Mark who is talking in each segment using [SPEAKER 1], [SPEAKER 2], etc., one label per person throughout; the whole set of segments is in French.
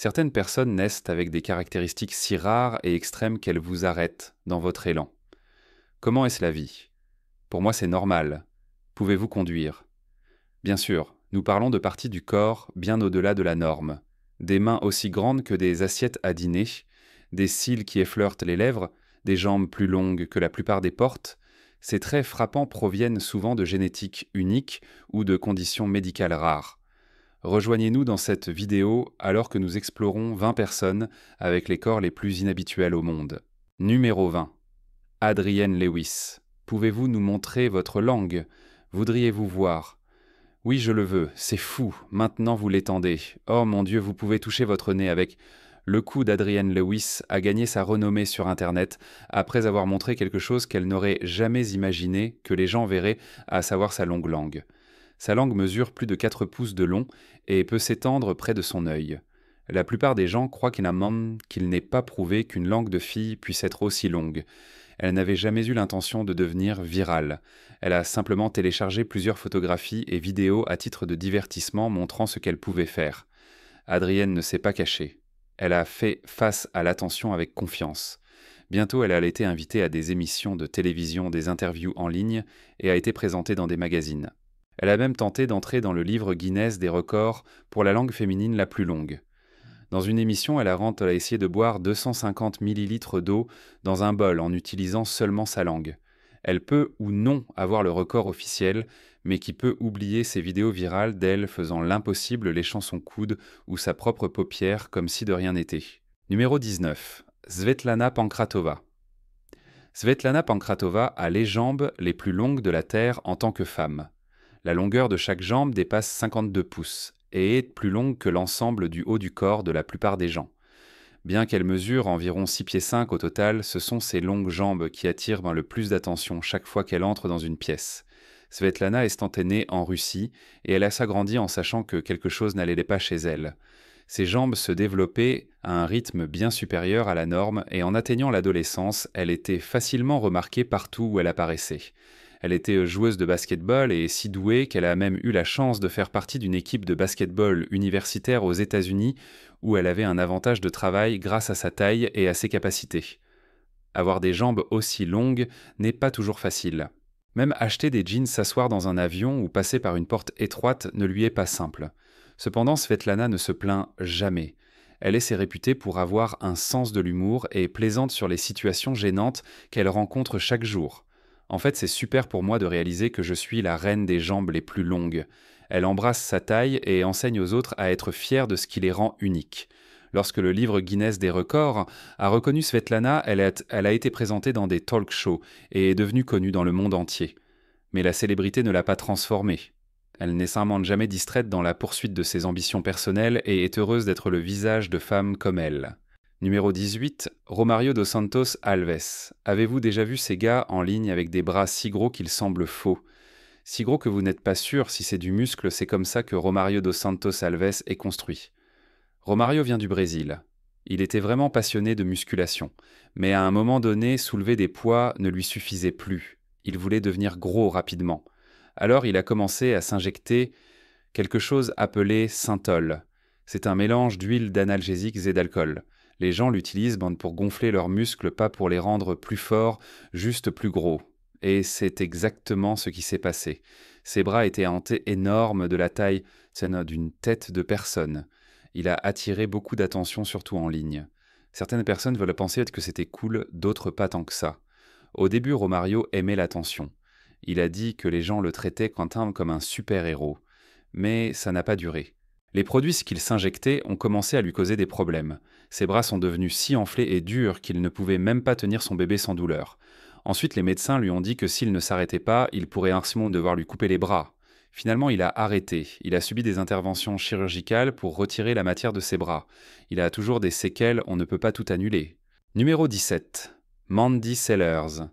[SPEAKER 1] Certaines personnes naissent avec des caractéristiques si rares et extrêmes qu'elles vous arrêtent dans votre élan. Comment est-ce la vie? Pour moi, c'est normal. Pouvez-vous conduire? Bien sûr, nous parlons de parties du corps bien au-delà de la norme. Des mains aussi grandes que des assiettes à dîner, des cils qui effleurent les lèvres, des jambes plus longues que la plupart des portes. Ces traits frappants proviennent souvent de génétique unique ou de conditions médicales rares. Rejoignez-nous dans cette vidéo alors que nous explorons 20 personnes avec les corps les plus inhabituels au monde. Numéro 20. Adrienne Lewis. Pouvez-vous nous montrer votre langue? Voudriez-vous voir? Oui, je le veux. C'est fou. Maintenant, vous l'étendez. Oh mon Dieu, vous pouvez toucher votre nez avec... Le coup d'Adrienne Lewis a gagné sa renommée sur Internet après avoir montré quelque chose qu'elle n'aurait jamais imaginé que les gens verraient, à savoir sa longue langue. Sa langue mesure plus de 4 pouces de long et peut s'étendre près de son œil. La plupart des gens croient qu'il n'est pas prouvé qu'une langue de fille puisse être aussi longue. Elle n'avait jamais eu l'intention de devenir virale. Elle a simplement téléchargé plusieurs photographies et vidéos à titre de divertissement montrant ce qu'elle pouvait faire. Adrienne ne s'est pas cachée. Elle a fait face à l'attention avec confiance. Bientôt, elle a été invitée à des émissions de télévision, des interviews en ligne et a été présentée dans des magazines. Elle a même tenté d'entrer dans le livre Guinness des records pour la langue féminine la plus longue. Dans une émission, elle a essayé de boire 250 millilitres d'eau dans un bol en utilisant seulement sa langue. Elle peut ou non avoir le record officiel, mais qui peut oublier ces vidéos virales d'elle faisant l'impossible, léchant son coude ou sa propre paupière comme si de rien n'était. Numéro 19. Svetlana Pankratova. Svetlana Pankratova a les jambes les plus longues de la Terre en tant que femme. La longueur de chaque jambe dépasse 52 pouces et est plus longue que l'ensemble du haut du corps de la plupart des gens. Bien qu'elle mesure environ 6 pieds 5 au total, ce sont ses longues jambes qui attirent le plus d'attention chaque fois qu'elle entre dans une pièce. Svetlana est née en Russie et elle a s'agrandi en sachant que quelque chose n'allait pas chez elle. Ses jambes se développaient à un rythme bien supérieur à la norme et en atteignant l'adolescence, elle était facilement remarquée partout où elle apparaissait. Elle était joueuse de basket-ball et si douée qu'elle a même eu la chance de faire partie d'une équipe de basket-ball universitaire aux États-Unis où elle avait un avantage de travail grâce à sa taille et à ses capacités. Avoir des jambes aussi longues n'est pas toujours facile. Même acheter des jeans, s'asseoir dans un avion ou passer par une porte étroite ne lui est pas simple. Cependant, Svetlana ne se plaint jamais. Elle s'est réputée pour avoir un sens de l'humour et plaisante sur les situations gênantes qu'elle rencontre chaque jour. En fait, c'est super pour moi de réaliser que je suis la reine des jambes les plus longues. Elle embrasse sa taille et enseigne aux autres à être fiers de ce qui les rend uniques. Lorsque le livre Guinness des records a reconnu Svetlana, elle a été présentée dans des talk shows et est devenue connue dans le monde entier. Mais la célébrité ne l'a pas transformée. Elle n'est sûrement jamais distraite dans la poursuite de ses ambitions personnelles et est heureuse d'être le visage de femmes comme elle. Numéro 18, Romario dos Santos Alves. Avez-vous déjà vu ces gars en ligne avec des bras si gros qu'ils semblent faux? Si gros que vous n'êtes pas sûr si c'est du muscle, c'est comme ça que Romario dos Santos Alves est construit. Romario vient du Brésil. Il était vraiment passionné de musculation, mais à un moment donné, soulever des poids ne lui suffisait plus. Il voulait devenir gros rapidement. Alors il a commencé à s'injecter quelque chose appelé Synthol. C'est un mélange d'huile, d'analgésiques et d'alcool. Les gens l'utilisent pour gonfler leurs muscles, pas pour les rendre plus forts, juste plus gros. Et c'est exactement ce qui s'est passé. Ses bras étaient énormes, de la taille d'une tête de personne. Il a attiré beaucoup d'attention, surtout en ligne. Certaines personnes veulent penser que c'était cool, d'autres pas tant que ça. Au début, Romario aimait l'attention. Il a dit que les gens le traitaient comme un super-héros. Mais ça n'a pas duré. Les produits qu'il s'injectait ont commencé à lui causer des problèmes. Ses bras sont devenus si enflés et durs qu'il ne pouvait même pas tenir son bébé sans douleur. Ensuite, les médecins lui ont dit que s'il ne s'arrêtait pas, il pourrait ainsi devoir lui couper les bras. Finalement, il a arrêté. Il a subi des interventions chirurgicales pour retirer la matière de ses bras. Il a toujours des séquelles, on ne peut pas tout annuler. Numéro 17. Mandy Sellers.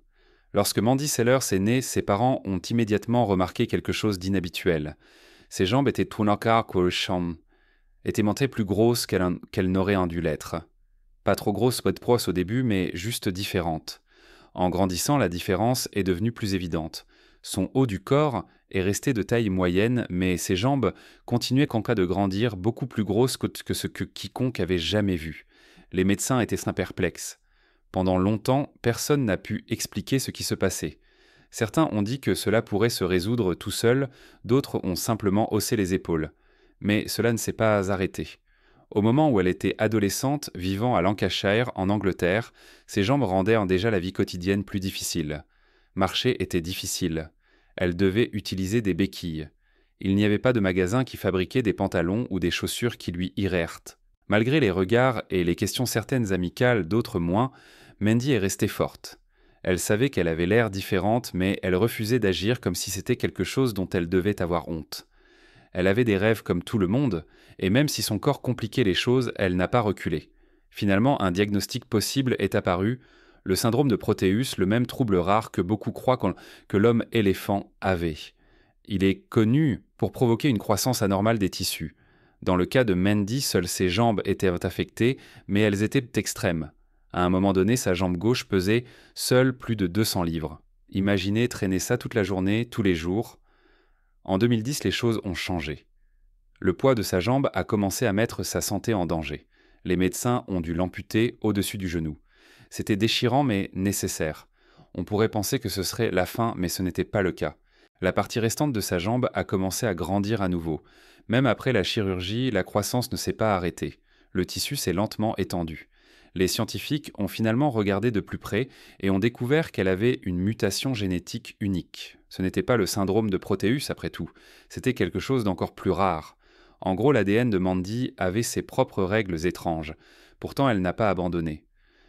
[SPEAKER 1] Lorsque Mandy Sellers est née, ses parents ont immédiatement remarqué quelque chose d'inhabituel. Ses jambes étaient étaient montées plus grosses qu'elles n'auraient dû l'être. Pas trop grosses au début, mais juste différentes. En grandissant, la différence est devenue plus évidente. Son haut du corps est resté de taille moyenne, mais ses jambes continuaient qu'en cas de grandir beaucoup plus grosses que ce que quiconque avait jamais vu. Les médecins étaient perplexes. Pendant longtemps, personne n'a pu expliquer ce qui se passait. Certains ont dit que cela pourrait se résoudre tout seul, d'autres ont simplement haussé les épaules. Mais cela ne s'est pas arrêté. Au moment où elle était adolescente, vivant à Lancashire, en Angleterre, ses jambes rendaient déjà la vie quotidienne plus difficile. Marcher était difficile. Elle devait utiliser des béquilles. Il n'y avait pas de magasin qui fabriquait des pantalons ou des chaussures qui lui irèrent. Malgré les regards et les questions certaines amicales, d'autres moins, Mandy est restée forte. Elle savait qu'elle avait l'air différente, mais elle refusait d'agir comme si c'était quelque chose dont elle devait avoir honte. Elle avait des rêves comme tout le monde, et même si son corps compliquait les choses, elle n'a pas reculé. Finalement, un diagnostic possible est apparu, le syndrome de Proteus, le même trouble rare que beaucoup croient que l'homme éléphant avait. Il est connu pour provoquer une croissance anormale des tissus. Dans le cas de Mandy, seules ses jambes étaient affectées, mais elles étaient extrêmes. À un moment donné, sa jambe gauche pesait seule plus de 200 livres. Imaginez traîner ça toute la journée, tous les jours. En 2010, les choses ont changé. Le poids de sa jambe a commencé à mettre sa santé en danger. Les médecins ont dû l'amputer au-dessus du genou. C'était déchirant mais nécessaire. On pourrait penser que ce serait la fin, mais ce n'était pas le cas. La partie restante de sa jambe a commencé à grandir à nouveau. Même après la chirurgie, la croissance ne s'est pas arrêtée. Le tissu s'est lentement étendu. Les scientifiques ont finalement regardé de plus près et ont découvert qu'elle avait une mutation génétique unique. Ce n'était pas le syndrome de Proteus après tout, c'était quelque chose d'encore plus rare. En gros, l'ADN de Mandy avait ses propres règles étranges. Pourtant, elle n'a pas abandonné.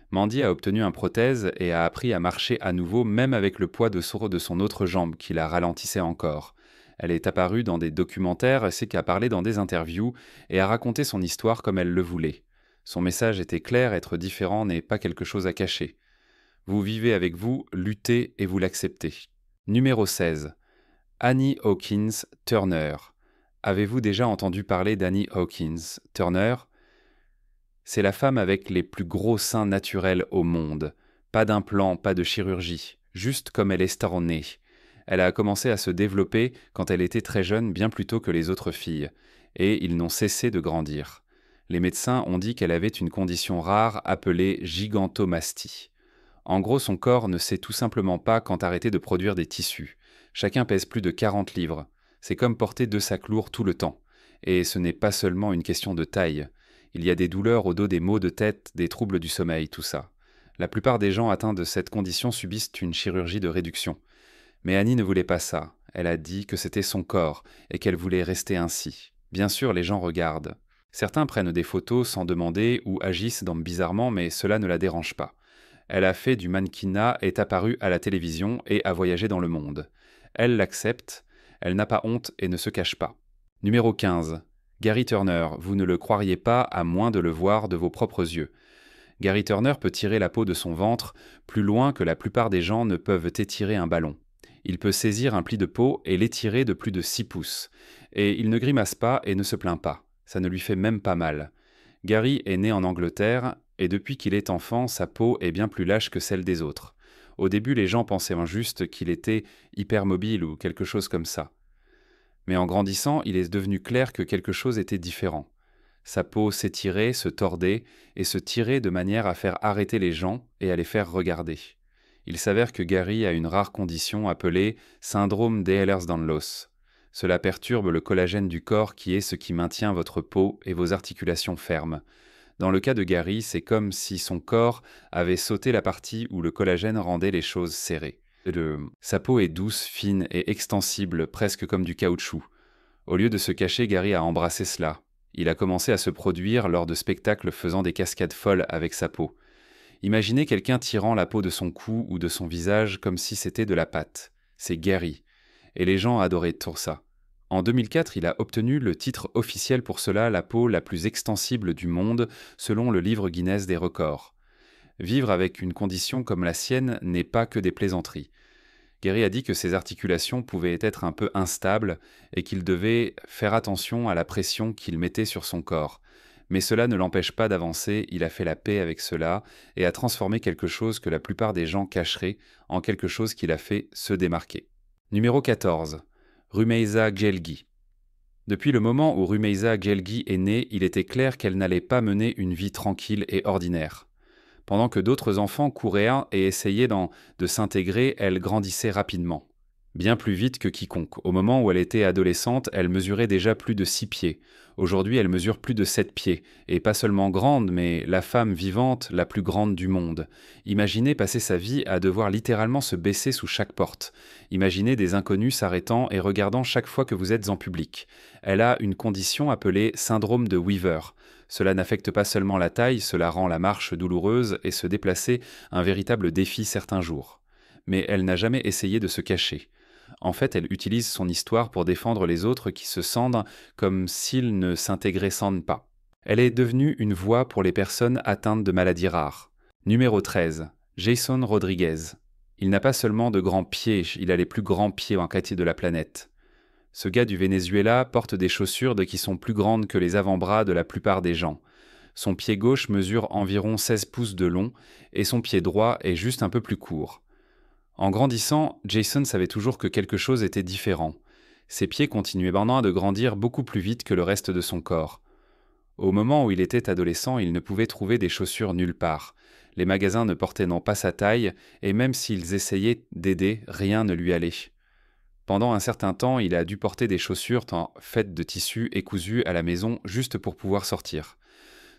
[SPEAKER 1] Mandy a obtenu une prothèse et a appris à marcher à nouveau même avec le poids de son autre jambe qui la ralentissait encore. Elle est apparue dans des documentaires ainsi qu'à parler dans des interviews et a raconté son histoire comme elle le voulait. Son message était clair, être différent n'est pas quelque chose à cacher. Vous vivez avec vous, luttez et vous l'acceptez. Numéro 16. Annie Hawkins Turner. Avez-vous déjà entendu parler d'Annie Hawkins Turner ? C'est la femme avec les plus gros seins naturels au monde. Pas d'implant, pas de chirurgie, juste comme elle est née. Elle a commencé à se développer quand elle était très jeune, bien plus tôt que les autres filles, et ils n'ont cessé de grandir. Les médecins ont dit qu'elle avait une condition rare appelée gigantomastie. En gros, son corps ne sait tout simplement pas quand arrêter de produire des tissus. Chacun pèse plus de 40 livres. C'est comme porter 2 sacs lourds tout le temps. Et ce n'est pas seulement une question de taille. Il y a des douleurs au dos, des maux de tête, des troubles du sommeil, tout ça. La plupart des gens atteints de cette condition subissent une chirurgie de réduction. Mais Annie ne voulait pas ça. Elle a dit que c'était son corps et qu'elle voulait rester ainsi. Bien sûr, les gens regardent. Certains prennent des photos sans demander ou agissent bizarrement, mais cela ne la dérange pas. Elle a fait du mannequinat, est apparue à la télévision et a voyagé dans le monde. Elle l'accepte, elle n'a pas honte et ne se cache pas. Numéro 15. Gary Turner, vous ne le croiriez pas à moins de le voir de vos propres yeux. Gary Turner peut tirer la peau de son ventre plus loin que la plupart des gens ne peuvent étirer un ballon. Il peut saisir un pli de peau et l'étirer de plus de 6 pouces. Et il ne grimace pas et ne se plaint pas. Ça ne lui fait même pas mal. Gary est né en Angleterre et depuis qu'il est enfant, sa peau est bien plus lâche que celle des autres. Au début, les gens pensaient juste qu'il était hypermobile ou quelque chose comme ça. Mais en grandissant, il est devenu clair que quelque chose était différent. Sa peau s'étirait, se tordait et se tirait de manière à faire arrêter les gens et à les faire regarder. Il s'avère que Gary a une rare condition appelée syndrome d'Ehlers-Danlos. Cela perturbe le collagène du corps qui est ce qui maintient votre peau et vos articulations fermes. Dans le cas de Gary, c'est comme si son corps avait sauté la partie où le collagène rendait les choses serrées. Sa peau est douce, fine et extensible, presque comme du caoutchouc. Au lieu de se cacher, Gary a embrassé cela. Il a commencé à se produire lors de spectacles faisant des cascades folles avec sa peau. Imaginez quelqu'un tirant la peau de son cou ou de son visage comme si c'était de la pâte. C'est Gary. Et les gens adoraient tout ça. En 2004, il a obtenu le titre officiel pour cela, la peau la plus extensible du monde, selon le livre Guinness des records. Vivre avec une condition comme la sienne n'est pas que des plaisanteries. Gary a dit que ses articulations pouvaient être un peu instables et qu'il devait faire attention à la pression qu'il mettait sur son corps. Mais cela ne l'empêche pas d'avancer, il a fait la paix avec cela et a transformé quelque chose que la plupart des gens cacheraient en quelque chose qu'il a fait se démarquer. Numéro 14. Rumeysa Ghelgi. Depuis le moment où Rumeysa Ghelgi est née, il était clair qu'elle n'allait pas mener une vie tranquille et ordinaire. Pendant que d'autres enfants couraient et essayaient de s'intégrer, elle grandissait rapidement. Bien plus vite que quiconque. Au moment où elle était adolescente, elle mesurait déjà plus de 6 pieds. Aujourd'hui, elle mesure plus de 7 pieds. Et pas seulement grande, mais la femme vivante la plus grande du monde. Imaginez passer sa vie à devoir littéralement se baisser sous chaque porte. Imaginez des inconnus s'arrêtant et regardant chaque fois que vous êtes en public. Elle a une condition appelée syndrome de Weaver. Cela n'affecte pas seulement la taille, cela rend la marche douloureuse et se déplacer un véritable défi certains jours. Mais elle n'a jamais essayé de se cacher. En fait, elle utilise son histoire pour défendre les autres qui se sentent comme s'ils ne s'intégressent pas. Elle est devenue une voix pour les personnes atteintes de maladies rares. Numéro 13. Jason Rodriguez. Il n'a pas seulement de grands pieds, il a les plus grands pieds en qualité de la planète. Ce gars du Venezuela porte des chaussures qui sont plus grandes que les avant-bras de la plupart des gens. Son pied gauche mesure environ 16 pouces de long et son pied droit est juste un peu plus court. En grandissant, Jason savait toujours que quelque chose était différent. Ses pieds continuaient maintenant de grandir beaucoup plus vite que le reste de son corps. Au moment où il était adolescent, il ne pouvait trouver des chaussures nulle part. Les magasins ne portaient non pas sa taille, et même s'ils essayaient d'aider, rien ne lui allait. Pendant un certain temps, il a dû porter des chaussures faites de tissu et cousues à la maison juste pour pouvoir sortir.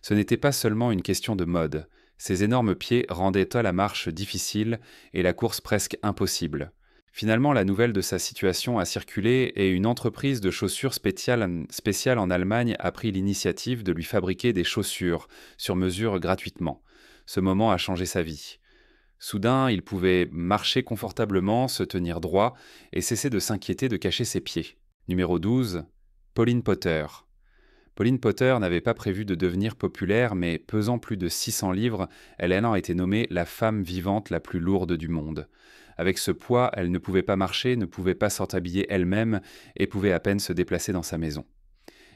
[SPEAKER 1] Ce n'était pas seulement une question de mode. Ses énormes pieds rendaient la marche difficile et la course presque impossible. Finalement, la nouvelle de sa situation a circulé et une entreprise de chaussures spéciale en Allemagne a pris l'initiative de lui fabriquer des chaussures sur mesure gratuitement. Ce moment a changé sa vie. Soudain, il pouvait marcher confortablement, se tenir droit et cesser de s'inquiéter de cacher ses pieds. Numéro 12. Pauline Potter. Pauline Potter n'avait pas prévu de devenir populaire, mais pesant plus de 600 livres, elle a été nommée la femme vivante la plus lourde du monde. Avec ce poids, elle ne pouvait pas marcher, ne pouvait pas s'habiller elle-même et pouvait à peine se déplacer dans sa maison.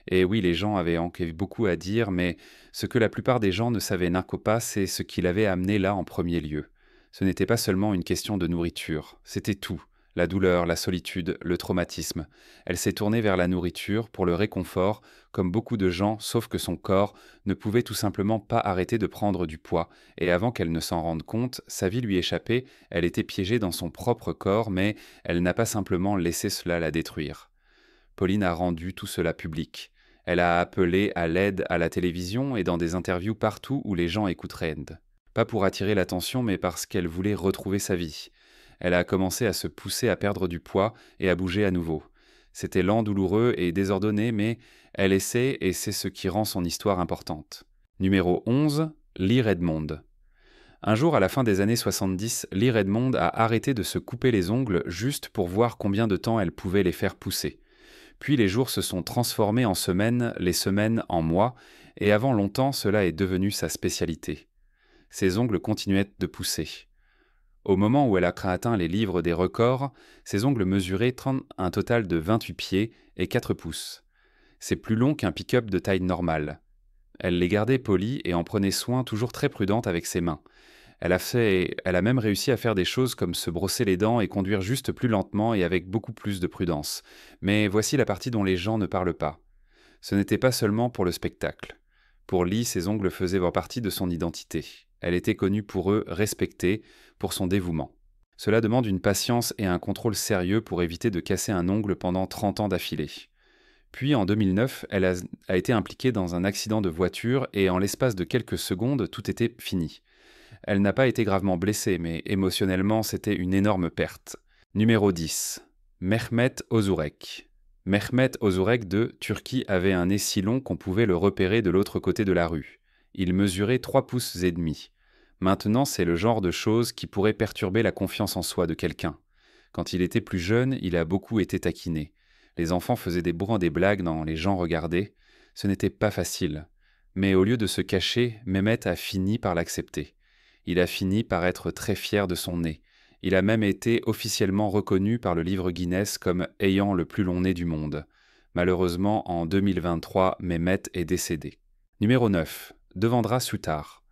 [SPEAKER 1] Et oui, les gens avaient beaucoup à dire, mais ce que la plupart des gens ne savaient pas, c'est ce qui l'avait amenée là en premier lieu. Ce n'était pas seulement une question de nourriture, c'était tout. La douleur, la solitude, le traumatisme. Elle s'est tournée vers la nourriture pour le réconfort, comme beaucoup de gens, sauf que son corps ne pouvait tout simplement pas arrêter de prendre du poids, et avant qu'elle ne s'en rende compte, sa vie lui échappait, elle était piégée dans son propre corps, mais elle n'a pas simplement laissé cela la détruire. Pauline a rendu tout cela public. Elle a appelé à l'aide à la télévision et dans des interviews partout où les gens écouteraient. Pas pour attirer l'attention, mais parce qu'elle voulait retrouver sa vie. Elle a commencé à se pousser à perdre du poids et à bouger à nouveau. C'était lent, douloureux et désordonné, mais elle essaie et c'est ce qui rend son histoire importante. Numéro 11. Lee Redmond. Un jour, à la fin des années 70, Lee Redmond a arrêté de se couper les ongles juste pour voir combien de temps elle pouvait les faire pousser. Puis les jours se sont transformés en semaines, les semaines en mois, et avant longtemps, cela est devenu sa spécialité. Ses ongles continuaient de pousser. Au moment où elle a atteint les livres des records, ses ongles mesuraient un total de 28 pieds et 4 pouces. C'est plus long qu'un pick-up de taille normale. Elle les gardait polis et en prenait soin, toujours très prudente avec ses mains. Elle a même réussi à faire des choses comme se brosser les dents et conduire juste plus lentement et avec beaucoup plus de prudence. Mais voici la partie dont les gens ne parlent pas. Ce n'était pas seulement pour le spectacle. Pour Lee, ses ongles faisaient partie de son identité. Elle était connue pour eux, respectée, pour son dévouement. Cela demande une patience et un contrôle sérieux pour éviter de casser un ongle pendant 30 ans d'affilée. Puis, en 2009, elle a été impliquée dans un accident de voiture et en l'espace de quelques secondes, tout était fini. Elle n'a pas été gravement blessée, mais émotionnellement, c'était une énorme perte. Numéro 10. Mehmet Özürek. Mehmet Özürek de Turquie avait un nez si long qu'on pouvait le repérer de l'autre côté de la rue. Il mesurait 3 pouces et demi. Maintenant, c'est le genre de choses qui pourrait perturber la confiance en soi de quelqu'un. Quand il était plus jeune, il a beaucoup été taquiné. Les enfants faisaient des blagues dans les gens regardaient. Ce n'était pas facile. Mais au lieu de se cacher, Mehmet a fini par l'accepter. Il a fini par être très fier de son nez. Il a même été officiellement reconnu par le livre Guinness comme ayant le plus long nez du monde. Malheureusement, en 2023, Mehmet est décédé. Numéro 9. Devendra Sutar.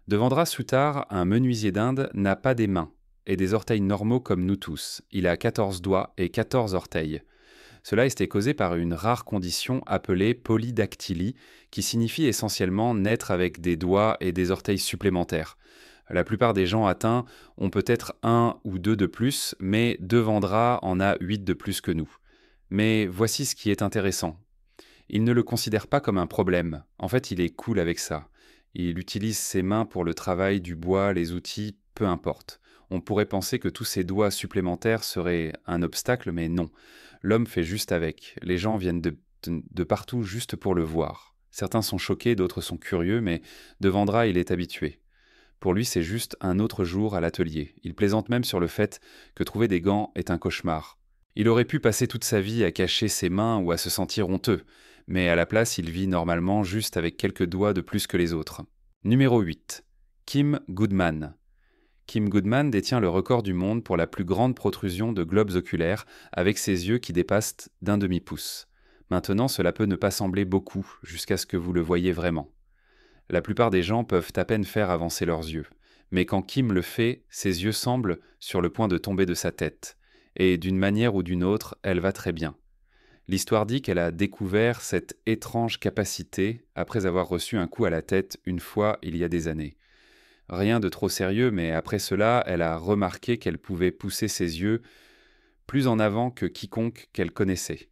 [SPEAKER 1] Devendra Sutar, un menuisier d'Inde, n'a pas des mains. et des orteils normaux comme nous tous. Il a 14 doigts et 14 orteils. Cela était causé par une rare condition appelée polydactylie, qui signifie essentiellement naître avec des doigts et des orteils supplémentaires. La plupart des gens atteints ont peut-être 1 ou 2 de plus, mais Devendra en a 8 de plus que nous. Mais voici ce qui est intéressant. Il ne le considère pas comme un problème. En fait, il est cool avec ça. Il utilise ses mains pour le travail, du bois, les outils, peu importe. On pourrait penser que tous ces doigts supplémentaires seraient un obstacle, mais non. L'homme fait juste avec. Les gens viennent de partout juste pour le voir. Certains sont choqués, d'autres sont curieux, mais Devendra, il est habitué. Pour lui, c'est juste un autre jour à l'atelier. Il plaisante même sur le fait que trouver des gants est un cauchemar. Il aurait pu passer toute sa vie à cacher ses mains ou à se sentir honteux, mais à la place, il vit normalement juste avec quelques doigts de plus que les autres. Numéro 8. Kim Goodman. Kim Goodman détient le record du monde pour la plus grande protrusion de globes oculaires avec ses yeux qui dépassent d'1 demi-pouce. Maintenant, cela peut ne pas sembler beaucoup jusqu'à ce que vous le voyiez vraiment. La plupart des gens peuvent à peine faire avancer leurs yeux. Mais quand Kim le fait, ses yeux semblent sur le point de tomber de sa tête. Et d'une manière ou d'une autre, elle va très bien. L'histoire dit qu'elle a découvert cette étrange capacité après avoir reçu un coup à la tête une fois il y a des années. Rien de trop sérieux, mais après cela, elle a remarqué qu'elle pouvait pousser ses yeux plus en avant que quiconque qu'elle connaissait.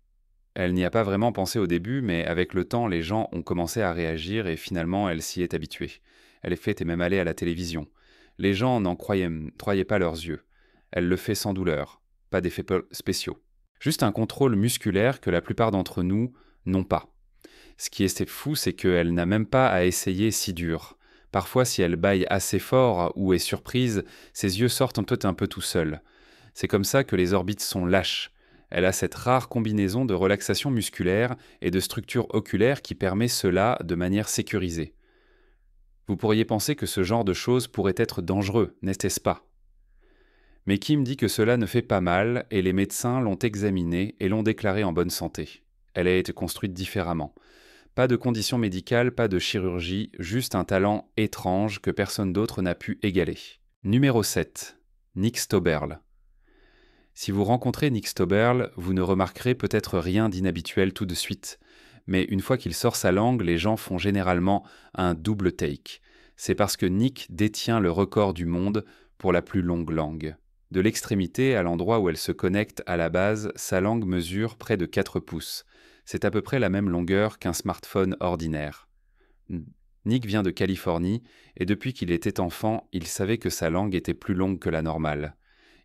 [SPEAKER 1] Elle n'y a pas vraiment pensé au début, mais avec le temps, les gens ont commencé à réagir et finalement, elle s'y est habituée. Elle est faite et même allée à la télévision. Les gens n'en croyaient pas leurs yeux. Elle le fait sans douleur, pas d'effets spéciaux. Juste un contrôle musculaire que la plupart d'entre nous n'ont pas. Ce qui est fou, c'est qu'elle n'a même pas à essayer si dur. Parfois, si elle bâille assez fort ou est surprise, ses yeux sortent un peu tout seuls. C'est comme ça que les orbites sont lâches. Elle a cette rare combinaison de relaxation musculaire et de structure oculaire qui permet cela de manière sécurisée. Vous pourriez penser que ce genre de choses pourrait être dangereux, n'est-ce pas? Mais Kim dit que cela ne fait pas mal et les médecins l'ont examinée et l'ont déclarée en bonne santé. Elle a été construite différemment. Pas de condition médicale, pas de chirurgie, juste un talent étrange que personne d'autre n'a pu égaler. Numéro 7. Nick Stoberl. Si vous rencontrez Nick Stoberl, vous ne remarquerez peut-être rien d'inhabituel tout de suite. Mais une fois qu'il sort sa langue, les gens font généralement un double take. C'est parce que Nick détient le record du monde pour la plus longue langue. De l'extrémité à l'endroit où elle se connecte à la base, sa langue mesure près de 4 pouces. C'est à peu près la même longueur qu'un smartphone ordinaire. Nick vient de Californie et depuis qu'il était enfant, il savait que sa langue était plus longue que la normale.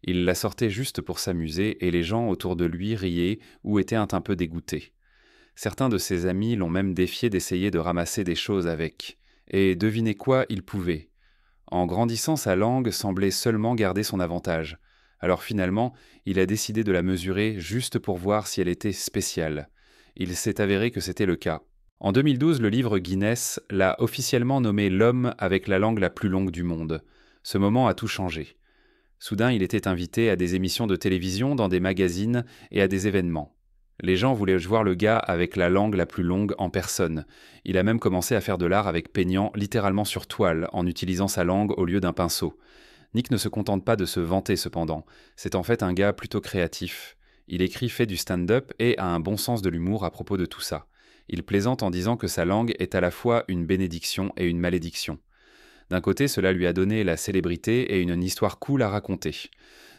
[SPEAKER 1] Il la sortait juste pour s'amuser et les gens autour de lui riaient ou étaient un peu dégoûtés. Certains de ses amis l'ont même défié d'essayer de ramasser des choses avec. Et devinez quoi, il pouvait. En grandissant, sa langue semblait seulement garder son avantage. Alors finalement, il a décidé de la mesurer juste pour voir si elle était spéciale. Il s'est avéré que c'était le cas. En 2012, le livre Guinness l'a officiellement nommé l'homme avec la langue la plus longue du monde. Ce moment a tout changé. Soudain, il était invité à des émissions de télévision, dans des magazines et à des événements. Les gens voulaient voir le gars avec la langue la plus longue en personne. Il a même commencé à faire de l'art avec peignant littéralement sur toile, en utilisant sa langue au lieu d'un pinceau. Nick ne se contente pas de se vanter cependant. C'est en fait un gars plutôt créatif. Il écrit, fait du stand-up et a un bon sens de l'humour à propos de tout ça. Il plaisante en disant que sa langue est à la fois une bénédiction et une malédiction. D'un côté, cela lui a donné la célébrité et une histoire cool à raconter.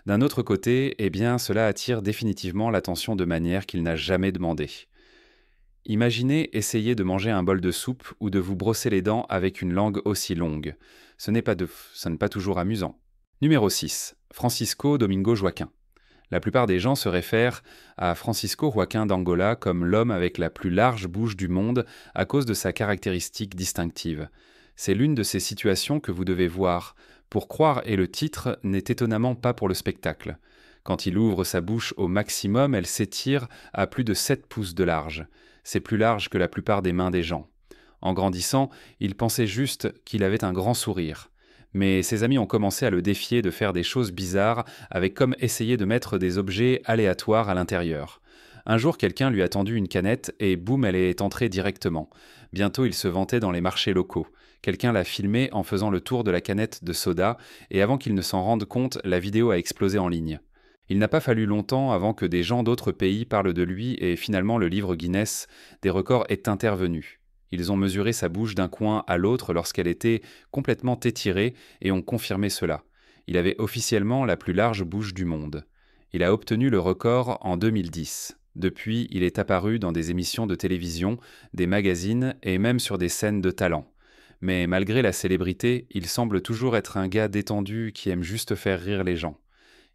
[SPEAKER 1] D'un autre côté, eh bien, cela attire définitivement l'attention de manière qu'il n'a jamais demandé. Imaginez essayer de manger un bol de soupe ou de vous brosser les dents avec une langue aussi longue. Ce n'est pas toujours amusant. Numéro 6. Francisco Domingo Joaquim. La plupart des gens se réfèrent à Francisco Joaquim d'Angola comme l'homme avec la plus large bouche du monde à cause de sa caractéristique distinctive. C'est l'une de ces situations que vous devez voir. Pour croire et le titre n'est étonnamment pas pour le spectacle. Quand il ouvre sa bouche au maximum, elle s'étire à plus de 7 pouces de large. C'est plus large que la plupart des mains des gens. En grandissant, il pensait juste qu'il avait un grand sourire. Mais ses amis ont commencé à le défier de faire des choses bizarres, avec comme essayer de mettre des objets aléatoires à l'intérieur. Un jour, quelqu'un lui a tendu une canette et boum, elle est entrée directement. Bientôt, il se vantait dans les marchés locaux. Quelqu'un l'a filmé en faisant le tour de la canette de soda, et avant qu'il ne s'en rende compte, la vidéo a explosé en ligne. Il n'a pas fallu longtemps avant que des gens d'autres pays parlent de lui et finalement le livre Guinness des records est intervenu. Ils ont mesuré sa bouche d'un coin à l'autre lorsqu'elle était complètement étirée et ont confirmé cela. Il avait officiellement la plus large bouche du monde. Il a obtenu le record en 2010. Depuis, il est apparu dans des émissions de télévision, des magazines et même sur des scènes de talent. Mais malgré la célébrité, il semble toujours être un gars détendu qui aime juste faire rire les gens.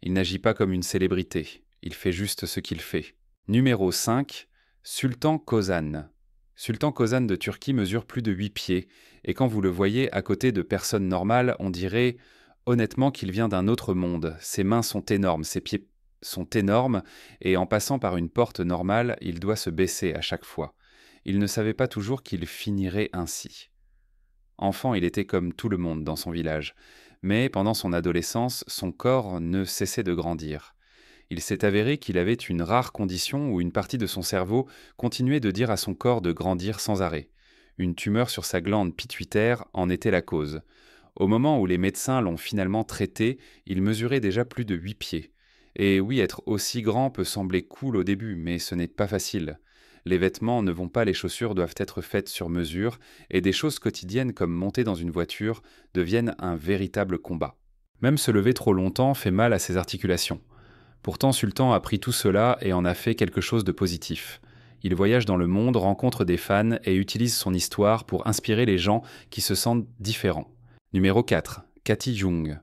[SPEAKER 1] Il n'agit pas comme une célébrité, il fait juste ce qu'il fait. Numéro 5, Sultan Kozan. Sultan Kozan de Turquie mesure plus de 8 pieds, et quand vous le voyez à côté de personnes normales, on dirait honnêtement qu'il vient d'un autre monde. Ses mains sont énormes, ses pieds sont énormes, et en passant par une porte normale, il doit se baisser à chaque fois. Il ne savait pas toujours qu'il finirait ainsi. Enfant, il était comme tout le monde dans son village, mais pendant son adolescence, son corps ne cessait de grandir. Il s'est avéré qu'il avait une rare condition où une partie de son cerveau continuait de dire à son corps de grandir sans arrêt. Une tumeur sur sa glande pituitaire en était la cause. Au moment où les médecins l'ont finalement traité, il mesurait déjà plus de 8 pieds. Et oui, être aussi grand peut sembler cool au début, mais ce n'est pas facile. Les vêtements ne vont pas, les chaussures doivent être faites sur mesure, et des choses quotidiennes comme monter dans une voiture deviennent un véritable combat. Même se lever trop longtemps fait mal à ses articulations. Pourtant, Sultan a pris tout cela et en a fait quelque chose de positif. Il voyage dans le monde, rencontre des fans et utilise son histoire pour inspirer les gens qui se sentent différents. Numéro 4. Katy Jung.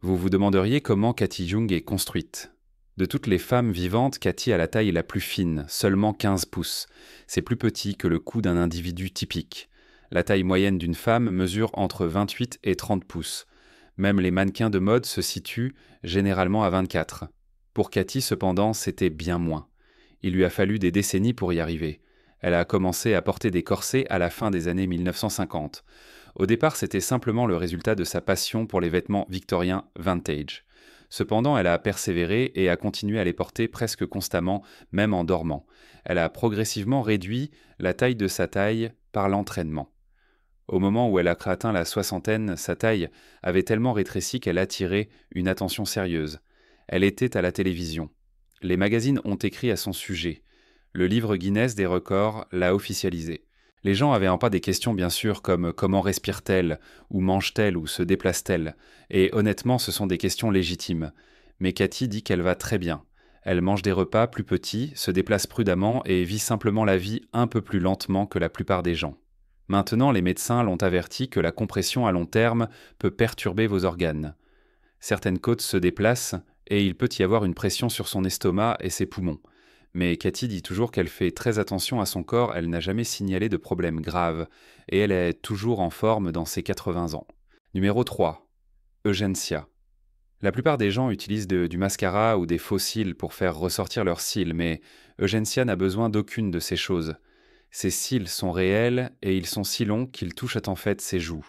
[SPEAKER 1] Vous vous demanderiez comment Katy Jung est construite. De toutes les femmes vivantes, Katy a la taille la plus fine, seulement 15 pouces. C'est plus petit que le cou d'un individu typique. La taille moyenne d'une femme mesure entre 28 et 30 pouces. Même les mannequins de mode se situent généralement à 24. Pour Katy, cependant, c'était bien moins. Il lui a fallu des décennies pour y arriver. Elle a commencé à porter des corsets à la fin des années 1950. Au départ, c'était simplement le résultat de sa passion pour les vêtements victoriens vintage. Cependant, elle a persévéré et a continué à les porter presque constamment, même en dormant. Elle a progressivement réduit la taille de sa taille par l'entraînement. Au moment où elle a atteint la soixantaine, sa taille avait tellement rétréci qu'elle attirait une attention sérieuse. Elle était à la télévision. Les magazines ont écrit à son sujet. Le livre Guinness des records l'a officialisé. Les gens avaient en pas des questions bien sûr comme comment respire-t-elle, ou mange-t-elle, ou se déplace-t-elle, et honnêtement ce sont des questions légitimes. Mais Katy dit qu'elle va très bien. Elle mange des repas plus petits, se déplace prudemment et vit simplement la vie un peu plus lentement que la plupart des gens. Maintenant, les médecins l'ont averti que la compression à long terme peut perturber vos organes. Certaines côtes se déplacent et il peut y avoir une pression sur son estomac et ses poumons. Mais Katy dit toujours qu'elle fait très attention à son corps, elle n'a jamais signalé de problème grave, et elle est toujours en forme dans ses 80 ans. Numéro 3. Eugenia. La plupart des gens utilisent du mascara ou des faux cils pour faire ressortir leurs cils, mais Eugenia n'a besoin d'aucune de ces choses. Ses cils sont réels et ils sont si longs qu'ils touchent en fait ses joues.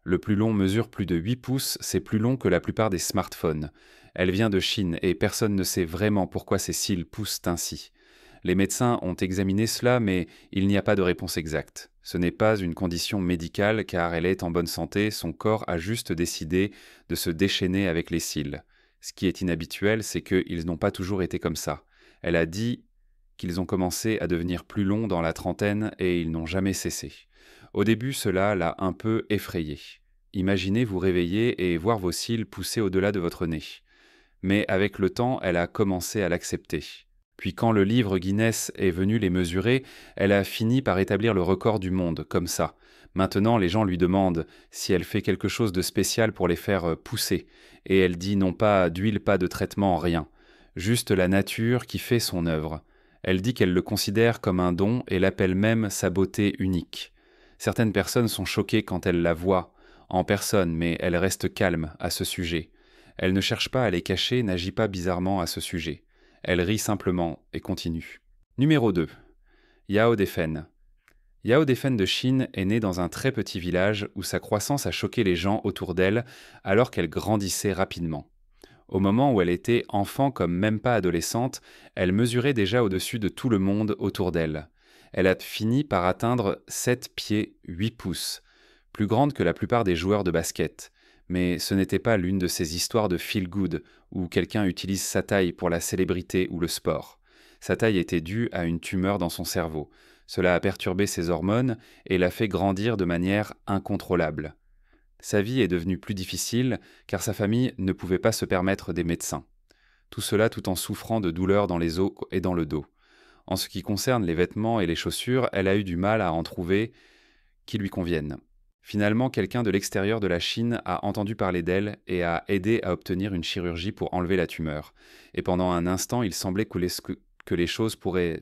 [SPEAKER 1] Le plus long mesure plus de 8 pouces, c'est plus long que la plupart des smartphones. Elle vient de Chine et personne ne sait vraiment pourquoi ses cils poussent ainsi. Les médecins ont examiné cela, mais il n'y a pas de réponse exacte. Ce n'est pas une condition médicale car elle est en bonne santé, son corps a juste décidé de se déchaîner avec les cils. Ce qui est inhabituel, c'est qu'ils n'ont pas toujours été comme ça. Elle a dit qu'ils ont commencé à devenir plus longs dans la trentaine et ils n'ont jamais cessé. Au début, cela l'a un peu effrayée. Imaginez vous réveiller et voir vos cils pousser au-delà de votre nez. Mais avec le temps, elle a commencé à l'accepter. Puis quand le livre Guinness est venu les mesurer, elle a fini par établir le record du monde, comme ça. Maintenant, les gens lui demandent si elle fait quelque chose de spécial pour les faire pousser. Et elle dit non pas d'huile, pas de traitement, rien. Juste la nature qui fait son œuvre. Elle dit qu'elle le considère comme un don et l'appelle même sa beauté unique. Certaines personnes sont choquées quand elles la voient en personne, mais elle reste calme à ce sujet. Elle ne cherche pas à les cacher, n'agit pas bizarrement à ce sujet. Elle rit simplement et continue. Numéro 2. Yao Defen. Yao Defen de Chine est née dans un très petit village où sa croissance a choqué les gens autour d'elle alors qu'elle grandissait rapidement. Au moment où elle était enfant comme même pas adolescente, elle mesurait déjà au-dessus de tout le monde autour d'elle. Elle a fini par atteindre 7 pieds 8 pouces. plus grande que la plupart des joueurs de basket. Mais ce n'était pas l'une de ces histoires de feel-good où quelqu'un utilise sa taille pour la célébrité ou le sport. Sa taille était due à une tumeur dans son cerveau. Cela a perturbé ses hormones et l'a fait grandir de manière incontrôlable. Sa vie est devenue plus difficile car sa famille ne pouvait pas se permettre des médecins. Tout cela tout en souffrant de douleurs dans les os et dans le dos. En ce qui concerne les vêtements et les chaussures, elle a eu du mal à en trouver qui lui conviennent. Finalement, quelqu'un de l'extérieur de la Chine a entendu parler d'elle et a aidé à obtenir une chirurgie pour enlever la tumeur. Et pendant un instant, il semblait que les choses pourraient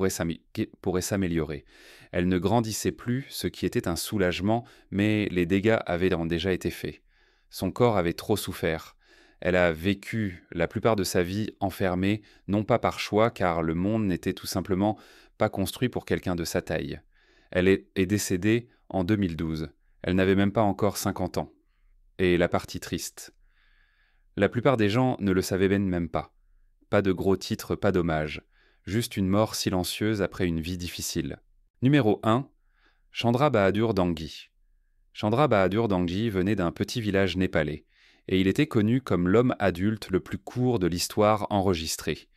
[SPEAKER 1] s'améliorer. Elle ne grandissait plus, ce qui était un soulagement, mais les dégâts avaient déjà été faits. Son corps avait trop souffert. Elle a vécu la plupart de sa vie enfermée, non pas par choix, car le monde n'était tout simplement pas construit pour quelqu'un de sa taille. Elle est décédée en 2012. Elle n'avait même pas encore 50 ans. Et la partie triste. La plupart des gens ne le savaient même pas. Pas de gros titres, pas d'hommage. Juste une mort silencieuse après une vie difficile. Numéro 1. Chandra Bahadur Dangui. Chandra Bahadur Dangui venait d'un petit village népalais, et il était connu comme l'homme adulte le plus court de l'histoire enregistrée.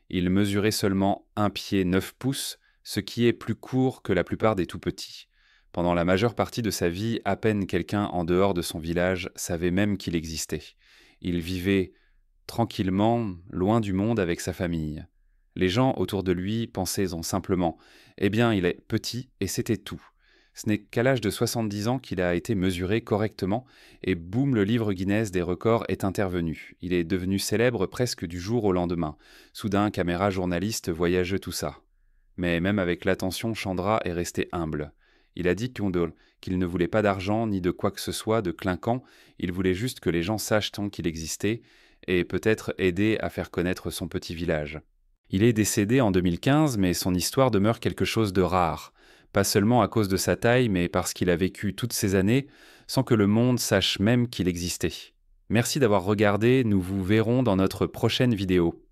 [SPEAKER 1] Il mesurait seulement 1 pied 9 pouces, ce qui est plus court que la plupart des tout-petits. Pendant la majeure partie de sa vie, à peine quelqu'un en dehors de son village savait même qu'il existait. Il vivait tranquillement, loin du monde avec sa famille. Les gens autour de lui pensaient simplement « Eh bien, il est petit et c'était tout ». Ce n'est qu'à l'âge de 70 ans qu'il a été mesuré correctement et boum, le livre Guinness des records est intervenu. Il est devenu célèbre presque du jour au lendemain. Soudain, caméra, journaliste, voyageux, tout ça. Mais même avec l'attention, Chandra est resté humble. Il a dit qu'il ne voulait pas d'argent ni de quoi que ce soit de clinquant, il voulait juste que les gens sachent tant qu'il existait et peut-être aider à faire connaître son petit village. Il est décédé en 2015, mais son histoire demeure quelque chose de rare. Pas seulement à cause de sa taille, mais parce qu'il a vécu toutes ces années sans que le monde sache même qu'il existait. Merci d'avoir regardé, nous vous verrons dans notre prochaine vidéo.